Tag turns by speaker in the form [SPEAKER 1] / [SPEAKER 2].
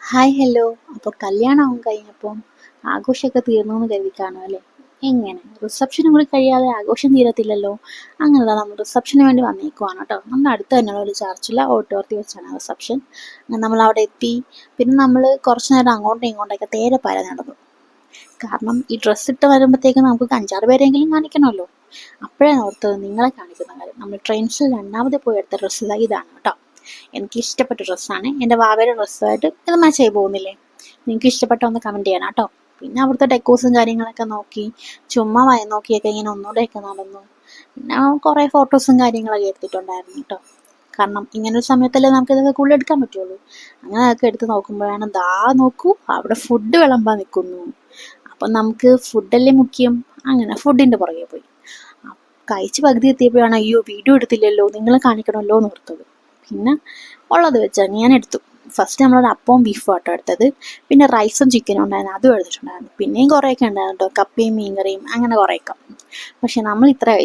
[SPEAKER 1] Hi hello. അപ്പോൾ കല്യാണമാവും കഴിഞ്ഞപ്പം ആഘോഷമൊക്കെ തീർന്നു എന്ന് കരുതി കാണും അല്ലേ? എങ്ങനെ റിസപ്ഷനും കൂടി കഴിയാതെ ആഘോഷം തീരത്തില്ലല്ലോ. അങ്ങനെയല്ല, നമ്മൾ റിസപ്ഷന് വേണ്ടി വന്നേക്കുവാണ് കേട്ടോ. നമ്മുടെ അടുത്ത് തന്നെയുള്ള ഒരു ചർച്ചിലെ ഓഡിറ്റോറിയത്തിൽ വെച്ചാണ് റിസപ്ഷൻ. അങ്ങനെ നമ്മൾ അവിടെ എത്തി. പിന്നെ നമ്മൾ കുറച്ച് നേരം അങ്ങോട്ടും ഇങ്ങോട്ടൊക്കെ തേരപ്പാര നടന്നു. കാരണം ഈ ഡ്രസ്സ് ഇട്ട് വരുമ്പോഴത്തേക്കും നമുക്ക് 5-6 പേരെങ്കിലും കാണിക്കണമല്ലോ. അപ്പോഴാണ് ഓർത്തത് നിങ്ങളെ കാണിക്കുന്ന കാര്യം. നമ്മൾ ട്രെൻഡ്സിൽ രണ്ടാമത് പോയി എടുത്ത ഡ്രസ്സ് ഇതാണ് കേട്ടോ. എനിക്ക് ഇഷ്ടപ്പെട്ട ഡ്രസ്സാണ്. എൻ്റെ വാവയുടെ ഡ്രസ്സുമായിട്ട് ഇത് മാച്ച് ആയി പോകുന്നില്ലേ? നിങ്ങൾക്ക് ഇഷ്ടപ്പെട്ട ഒന്ന് കമൻറ്റ് ചെയ്യണം കേട്ടോ. പിന്നെ അവിടുത്തെ ഡെക്കോസും കാര്യങ്ങളൊക്കെ നോക്കി ചുമ്മാ നോക്കിയൊക്കെ ഇങ്ങനെ ഒന്നുകൂടെയൊക്കെ നടന്നു. പിന്നെ കുറേ ഫോട്ടോസും കാര്യങ്ങളൊക്കെ എടുത്തിട്ടുണ്ടായിരുന്നു കേട്ടോ. കാരണം ഇങ്ങനൊരു സമയത്തല്ലേ നമുക്ക് ഇതൊക്കെ കൂടുതൽ എടുക്കാൻ പറ്റുള്ളൂ. അങ്ങനെ അതൊക്കെ എടുത്ത് നോക്കുമ്പോഴാണ് ദാ നോക്കൂ, അവിടെ ഫുഡ് വിളമ്പാൻ നിൽക്കുന്നു. അപ്പം നമുക്ക് ഫുഡല്ലേ മുഖ്യം. അങ്ങനെ ഫുഡിൻ്റെ പുറകെ പോയി. കഴിച്ച് പകുതി എത്തിയപ്പോഴാണ് അയ്യോ വീഡിയോ എടുത്തില്ലല്ലോ, നിങ്ങളെ കാണിക്കണമല്ലോ എന്ന് ഓർത്തത്. പിന്നെ ഉള്ളത് വെച്ചാൽ ഞാൻ എടുത്തു. ഫസ്റ്റ് നമ്മളൊരു അപ്പവും ബീഫും ആട്ടോ എടുത്തത്. പിന്നെ റൈസും ചിക്കനും ഉണ്ടായിരുന്നു, അതും എടുത്തിട്ടുണ്ടായിരുന്നു. പിന്നെയും കുറേയൊക്കെ ഉണ്ടായിരുന്നു കേട്ടോ, കപ്പയും മീൻകറിയും അങ്ങനെ കുറേയൊക്കെ. പക്ഷെ നമ്മൾ ഇത്ര കഴിച്ചു.